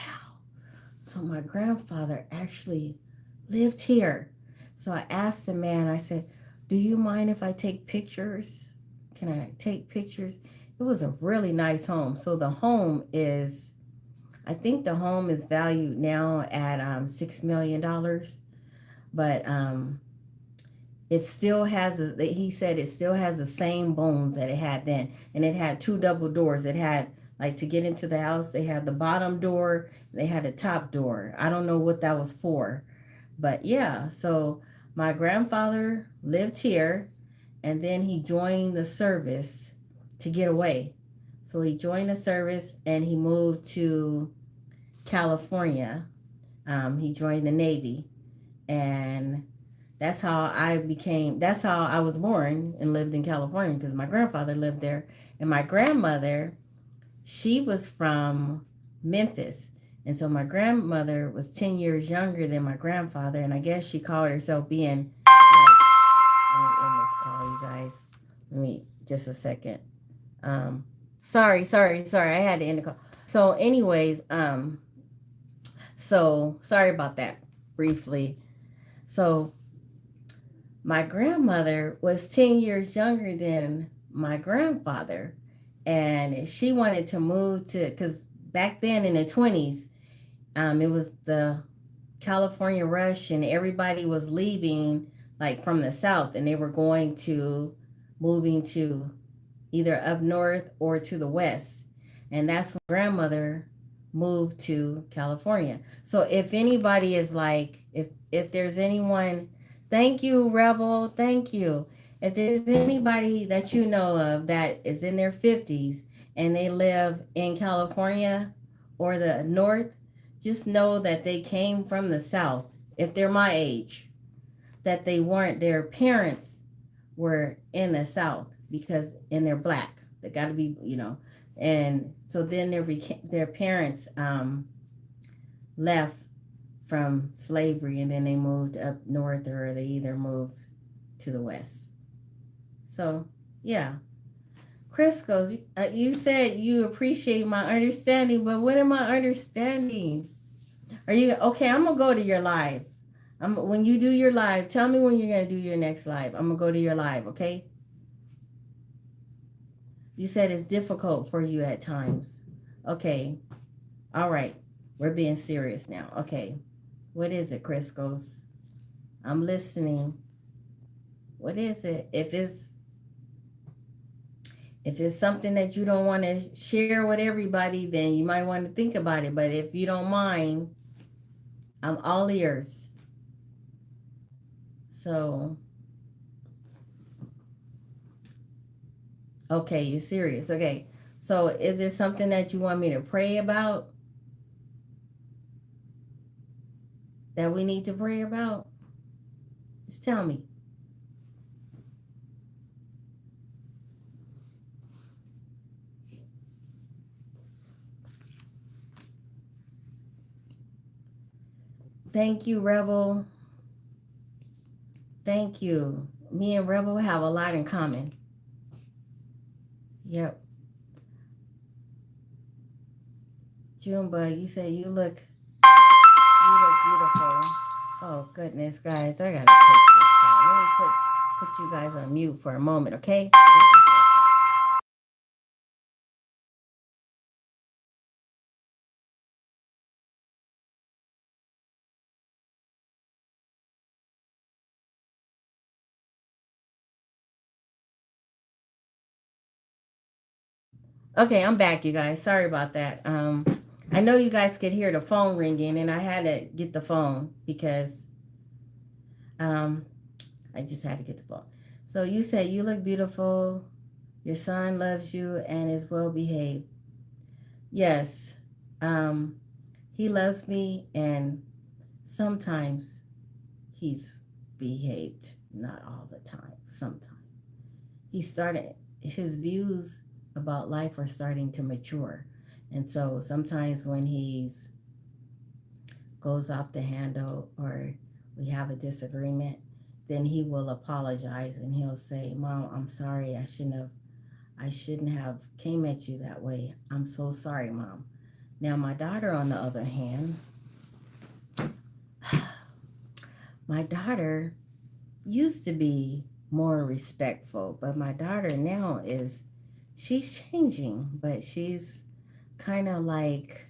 So my grandfather actually lived here. So I asked the man, I said, do you mind if I take pictures? Can I take pictures? It was a really nice home. So the home is, I think the home is valued now at $6 million, but it still has, he said it still has the same bones that it had then. And it had two double doors. It had, like, to get into the house, they had the bottom door, they had a top door. I don't know what that was for. But yeah, so my grandfather lived here and then he joined the service to get away. So he joined the service and he moved to California. He joined the Navy and that's how I was born and lived in California because my grandfather lived there. And my grandmother, she was from Memphis. And so my grandmother was 10 years younger than my grandfather. And I guess she called herself being like, let me end this call, you guys. Let me, just a second. Um, sorry. I had to end the call. So, anyways, so sorry about that briefly. So, my grandmother was 10 years younger than my grandfather, and she wanted to move to, because back then in the 20s, it was the California rush, and everybody was leaving like from the south, and they were going to moving to either up north or to the west. And that's when grandmother moved to California. So if anybody is like, if there's anyone, thank you, Rebel, thank you. If there's anybody that you know of that is in their 50s and they live in California or the north, just know that they came from the south. If they're my age, that they weren't, their parents were in the South, because and they're black. They got to be, and so then their parents left from slavery, and then they moved up north, or they either moved to the west. So yeah, Chris goes. You said you appreciate my understanding, but what am I understanding? Are you okay? I'm gonna go to your live. When you do your live, tell me when you're gonna do your next live. I'm gonna go to your live, okay? You said it's difficult for you at times. Okay. All right. We're being serious now. Okay. What is it, Chris goes? I'm listening. What is it? If it's something that you don't want to share with everybody, then you might want to think about it. But if you don't mind, I'm all ears. So, okay, you're serious. Okay. So, is there something that you want me to pray about, that we need to pray about? Just tell me. Thank you, Rebel. Thank you. Me and Rebel have a lot in common. Yep. Junebug, you say you look beautiful. Oh goodness, guys, I gotta take this call. Let me put you guys on mute for a moment, okay? Okay, I'm back, you guys. Sorry about that. I know you guys could hear the phone ringing, and I had to get the phone because um, I just had to get the phone. So you said you look beautiful. Your son loves you and is well behaved. Yes, um, he loves me, and sometimes he's behaved. Not all the time. Sometimes his views about life are starting to mature, and so sometimes when he's goes off the handle or we have a disagreement, then he will apologize and he'll say, "Mom, I'm sorry. I shouldn't have came at you that way. I'm so sorry, Mom." Now, my daughter, on the other hand, my daughter used to be more respectful, but my daughter now she's changing, but she's kind of like,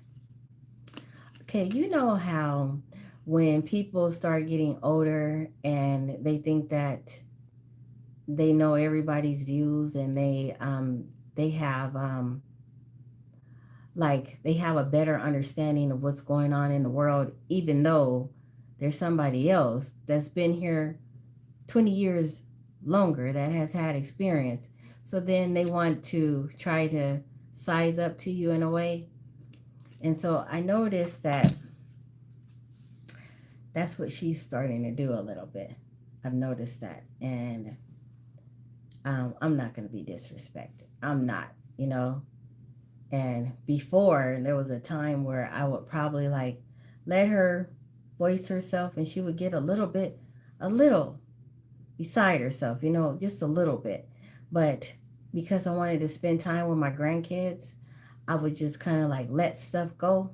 okay, you know how when people start getting older and they think that they know everybody's views, and they have like they have a better understanding of what's going on in the world, even though there's somebody else that's been here 20 years longer that has had experience. So then they want to try to size up to you in a way. And so I noticed that that's what she's starting to do a little bit. I've noticed that. And I'm not going to be disrespected. I'm not, you know. And before, there was a time where I would probably like let her voice herself, and she would get a little beside herself, just a little bit. But because I wanted to spend time with my grandkids, I would just kind of like let stuff go.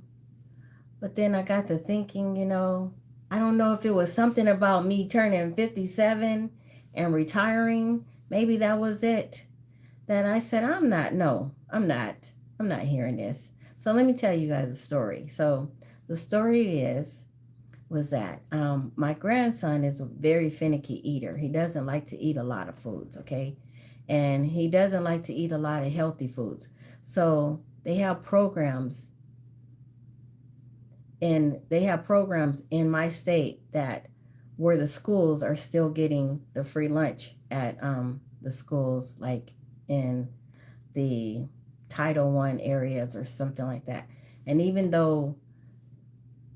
But then I got to thinking, I don't know if it was something about me turning 57 and retiring. Maybe that was it. That I said, I'm not hearing this. So let me tell you guys a story. So the story was that my grandson is a very finicky eater. He doesn't like to eat a lot of foods, okay? And he doesn't like to eat a lot of healthy foods. So they have programs in my state that where the schools are still getting the free lunch at the schools, like in the Title One areas or something like that. And even though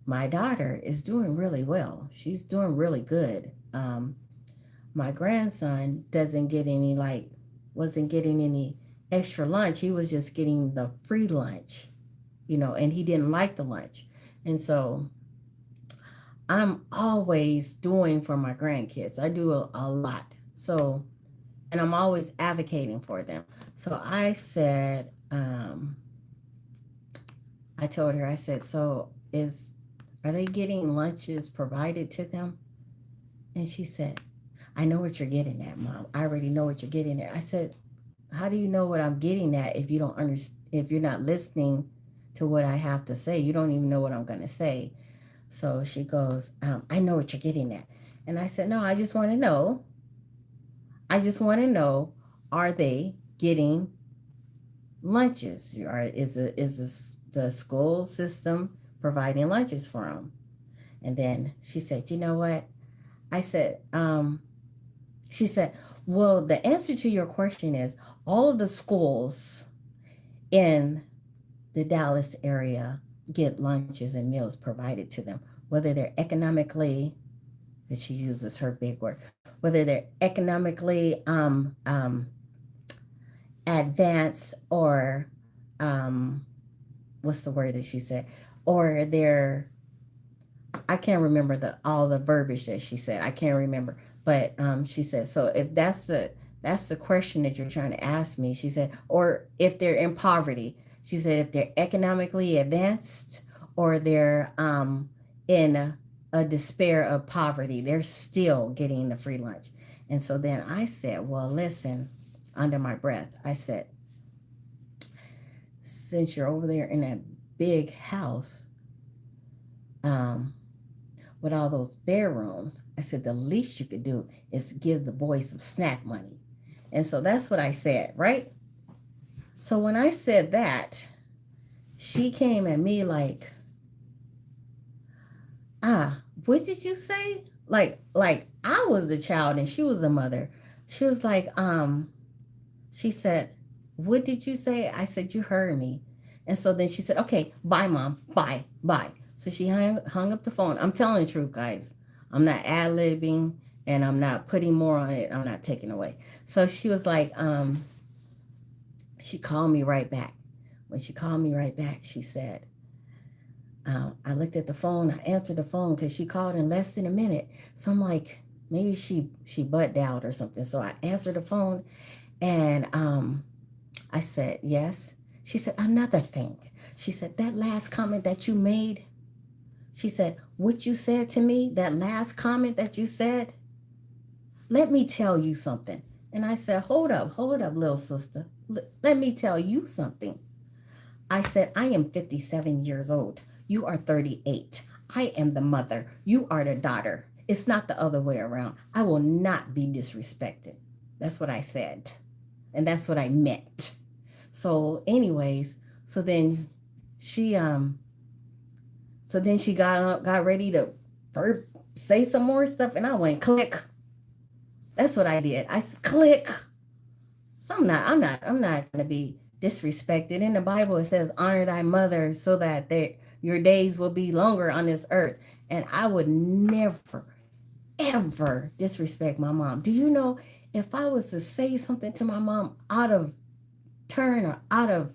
my daughter is doing really well, she's doing really good. My grandson doesn't get any wasn't getting any extra lunch. He was just getting the free lunch, and he didn't like the lunch. And so I'm always doing for my grandkids. I do a lot. So, and I'm always advocating for them. So I told her, I said, so are they getting lunches provided to them? And she said, I know what you're getting at, Mom. I already know what you're getting at. I said, how do you know what I'm getting at if you don't understand, if you're not listening to what I have to say? You don't even know what I'm going to say. So she goes, I know what you're getting at. And I said, no, I just want to know. Are they getting lunches? Or the school system providing lunches for them? And then she said, you know what? I said, she said, well, the answer to your question is all of the schools in the Dallas area get lunches and meals provided to them, whether they're economically, that she uses her big word, whether they're economically advanced or what's the word that she said, or they're, I can't remember all the verbiage that she said. I can't remember, but she said, so if that's the question that you're trying to ask me, she said, or if they're in poverty, she said, if they're economically advanced or they're in a despair of poverty, they're still getting the free lunch. And so then I said, well, listen, under my breath, I said, since you're over there in that big house, with all those bedrooms, I said, the least you could do is give the boys some snack money. And so that's what I said, right? So when I said that, she came at me like, what did you say? Like I was the child and she was the mother. She was like, she said, what did you say? I said, you heard me. And so then she said, okay, bye, Mom. Bye, bye. So she hung up the phone. I'm telling the truth, guys. I'm not ad-libbing and I'm not putting more on it. I'm not taking away. So she was like, she called me right back. When she called me right back, she said, I looked at the phone. I answered the phone because she called in less than a minute. So I'm like, maybe she butt dialed or something. So I answered the phone and I said, yes. She said, another thing. She said, that last comment that you made, she said, what you said to me, that last comment that you said, let me tell you something. And I said, hold up, little sister. Let me tell you something. I said, I am 57 years old. You are 38. I am the mother. You are the daughter. It's not the other way around. I will not be disrespected. That's what I said. And that's what I meant. So anyways, so then she got up, got ready to say some more stuff, and I went click. That's what I did. I said click. So I'm not gonna be disrespected. In the Bible it says honor thy mother so that your days will be longer on this earth. And I would never, ever disrespect my mom. Do you know, if I was to say something to my mom out of turn or out of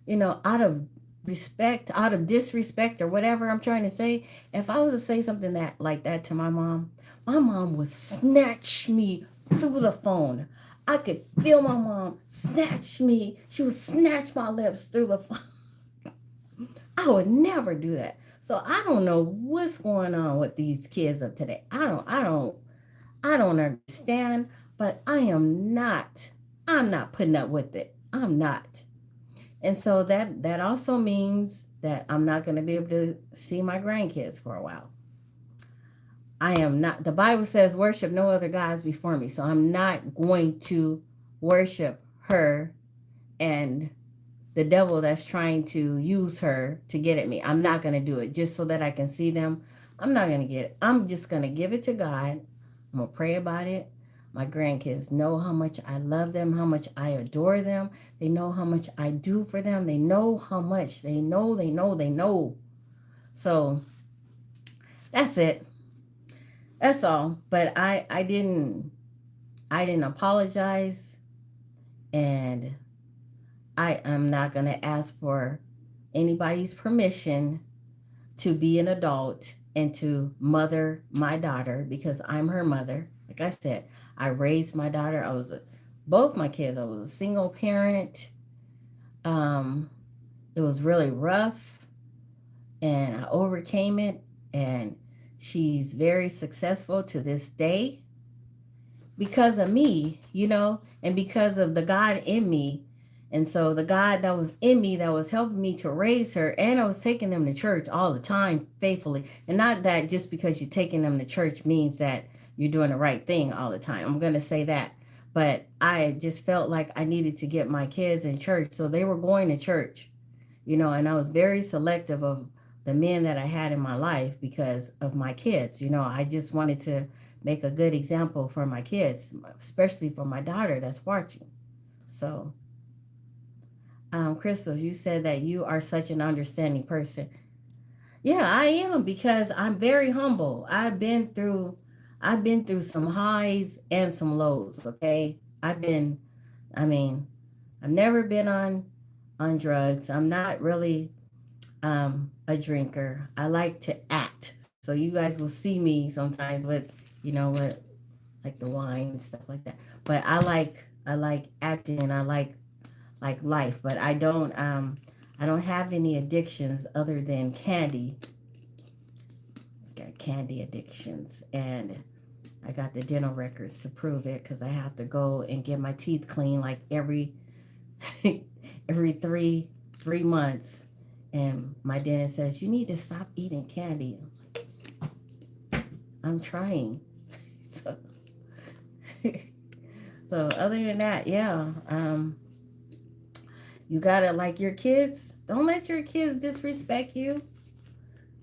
out of respect, out of disrespect or whatever I'm trying to say, if I was to say something that like that to my mom would snatch me through the phone. I could feel my mom snatch me. She would snatch my lips through the phone. I would never do that. So I don't know what's going on with these kids of today. I don't understand, but I'm not putting up with it. I'm not. And so that also means that I'm not going to be able to see my grandkids for a while. I am not. The Bible says worship no other gods before me. So I'm not going to worship her and the devil that's trying to use her to get at me. I'm not going to do it just so that I can see them. I'm not going to get it. I'm just going to give it to God. I'm going to pray about it. My grandkids know how much I love them, how much I adore them. They know how much I do for them. They know how much. They know. So that's it. That's all. But I didn't apologize, and I am not going to ask for anybody's permission to be an adult and to mother my daughter because I'm her mother. Like I said, I raised my daughter. Both my kids. I was a single parent. Um, it was really rough, and I overcame it. And she's very successful to this day because of me, and because of the God in me. And so the God that was in me that was helping me to raise her, and I was taking them to church all the time faithfully. And not that just because you're taking them to church means that you're doing the right thing all the time. I'm going to say that. But I just felt like I needed to get my kids in church. So they were going to church, and I was very selective of the men that I had in my life because of my kids. I just wanted to make a good example for my kids, especially for my daughter that's watching. So, Crystal, you said that you are such an understanding person. Yeah, I am because I'm very humble. I've been through some highs and some lows, okay? I mean, I've never been on drugs. I'm not really a drinker. I like to act. So you guys will see me sometimes with like the wine and stuff like that. But I like acting, and I like life, but I don't have any addictions other than candy. Got candy addictions, and I got the dental records to prove it because I have to go and get my teeth clean like every every three months. And my dentist says you need to stop eating candy. I'm trying. So so other than that, yeah. You gotta like your kids. Don't let your kids disrespect you,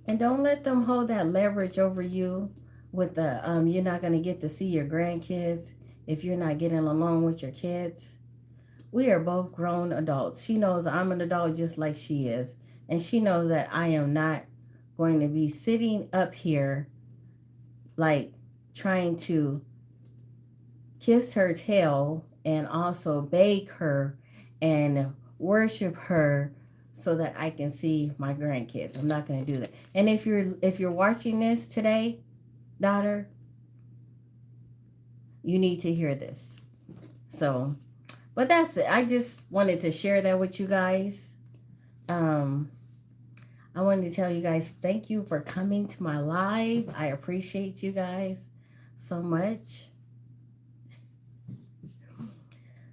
and don't let them hold that leverage over you. With the you're not gonna get to see your grandkids if you're not getting along with your kids. We are both grown adults. She knows I'm an adult just like she is, and she knows that I am not going to be sitting up here like trying to kiss her tail and also beg her and worship her so that I can see my grandkids. I'm not going to do that. And if you're watching this today, daughter, you need to hear this. So, but that's it. I just wanted to share that with you guys. Um I wanted to tell you guys thank you for coming to my live. I appreciate you guys so much.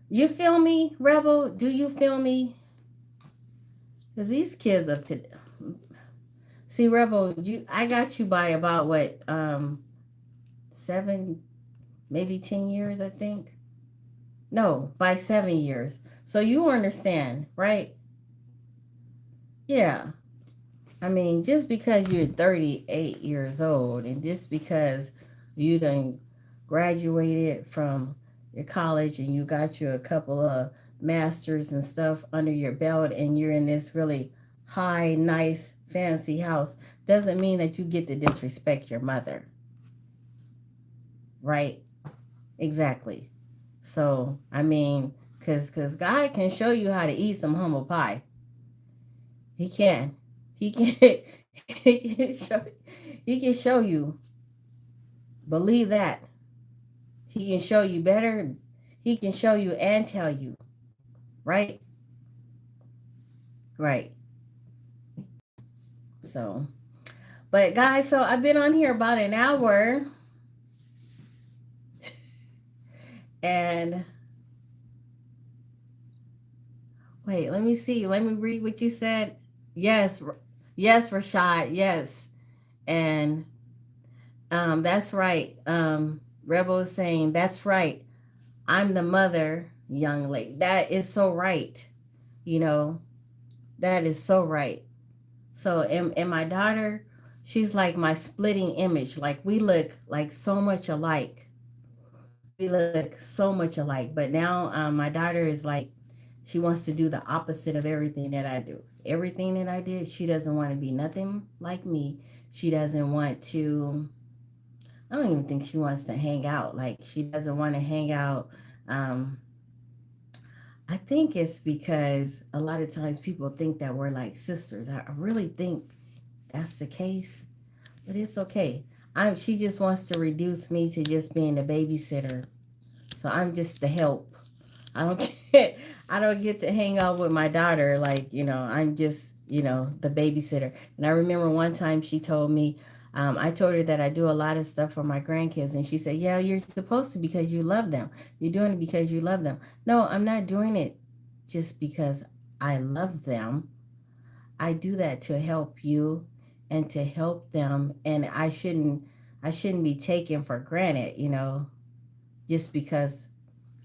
You feel me, Rebel? Do you feel me? Because these kids up to see, Rebel, I got you by about what 7, maybe 10 years, I think. No, by 7 years. So you understand, right? Yeah. I mean, just because you're 38 years old and just because you done graduated from your college and you got you a couple of masters and stuff under your belt and you're in this really high, nice, fancy house doesn't mean that you get to disrespect your mother. Right? Exactly. So, I mean, because God can show you how to eat some humble pie. He can. He can. He can show. He can show you. Believe that. He can show you better. He can show you and tell you. Right. Right. So, but guys, so I've been on here about an hour, and wait, let me see. Let me read what you said. Yes, yes, Rashad. Yes, and that's right. Rebel is saying that's right. I'm the mother, young lady. That is so right. You know, that is so right. So, and my daughter, she's like my splitting image. Like we look like so much alike. We look so much alike. But now, my daughter is like, she wants to do the opposite of everything that I do. Everything that I did, she doesn't want to be nothing like me. She doesn't want to. I don't even think she wants to hang out. Like she doesn't want to hang out. Um, I think it's because a lot of times people think that we're like sisters. I really think that's the case, but it's okay. She just wants to reduce me to just being the babysitter. So I'm just the help. I don't get I don't get to hang out with my daughter like, I'm just, the babysitter. And I remember one time she told me, I told her that I do a lot of stuff for my grandkids, and she said, "Yeah, you're supposed to because you love them. You're doing it because you love them." No, I'm not doing it just because I love them. I do that to help you and to help them, and I shouldn't be taken for granted, just because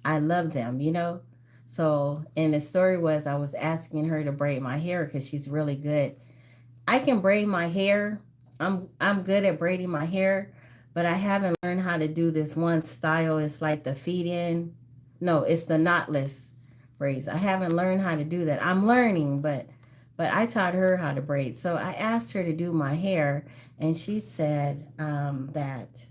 I love them. So, and the story was I was asking her to braid my hair because she's really good. I can braid my hair. I'm good at braiding my hair, but I haven't learned how to do this one style. It's like the feet in. No, it's the knotless braids. I haven't learned how to do that. I'm learning, but I taught her how to braid. So I asked her to do my hair, and she said that,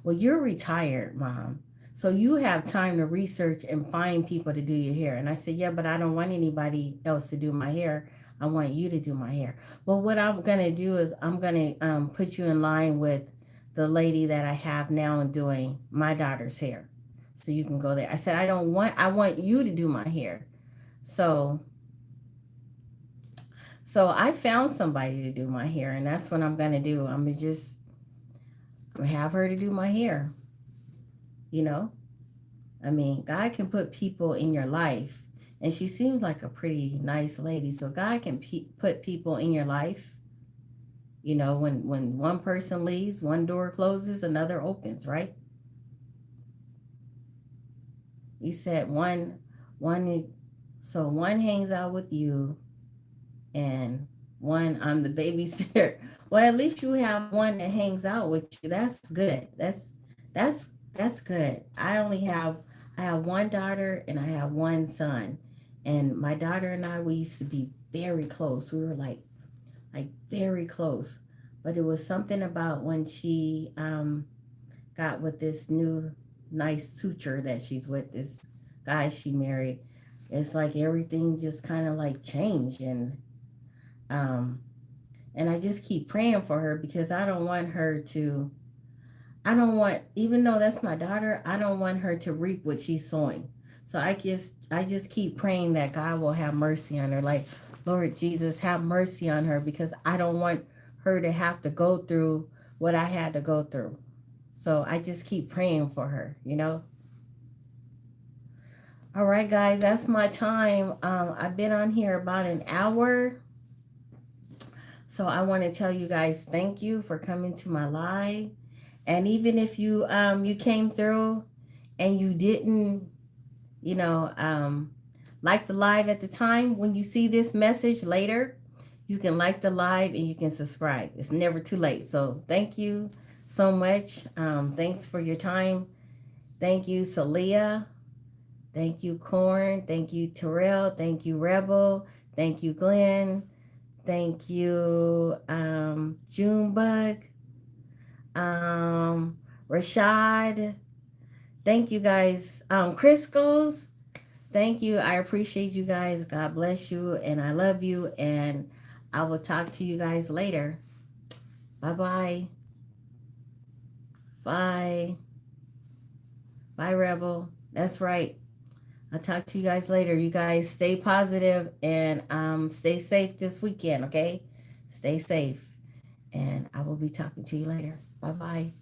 well, you're retired, mom. So you have time to research and find people to do your hair. And I said, yeah, but I don't want anybody else to do my hair. I want you to do my hair. Well, what I'm going to do is I'm going to put you in line with the lady that I have now doing my daughter's hair. So you can go there. I said, I want you to do my hair. So, so I found somebody to do my hair, and that's what I'm going to do. I'm gonna have her to do my hair, you know? I mean, God can put people in your life, and she seems like a pretty nice lady. So God can put people in your life. When one person leaves, one door closes, another opens, right? You said one, so one hangs out with you, and one I'm the babysitter. Well, at least you have one that hangs out with you. That's good. That's that's good. I have one daughter and I have one son. And my daughter and I, we used to be very close. We were like very close. But it was something about when she got with this new nice suitor that she's with, this guy she married. It's like everything just kind of like changed, um and I just keep praying for her because I don't want, even though that's my daughter, I don't want her to reap what she's sowing. So I just keep praying that God will have mercy on her. Like, Lord Jesus, have mercy on her, because I don't want her to have to go through what I had to go through. So I just keep praying for her. All right, guys, that's my time. I've been on here about an hour. So I want to tell you guys thank you for coming to my live. And even if you came through and you didn't, you know, like the live at the time, when you see this message later, you can like the live and you can subscribe. It's never too late. So thank you so much. Thanks for your time. Thank you, Celia. Thank you, Corn. Thank you, Terrell. Thank you, Rebel. Thank you, Glenn. Thank you, Junebug. Rashad. Thank you guys. Crisco's. Thank you. I appreciate you guys. God bless you. And I love you. And I will talk to you guys later. Bye bye. Bye. Bye, Rebel. That's right. I'll talk to you guys later. You guys stay positive and stay safe this weekend, okay? Stay safe. And I will be talking to you later. Bye bye.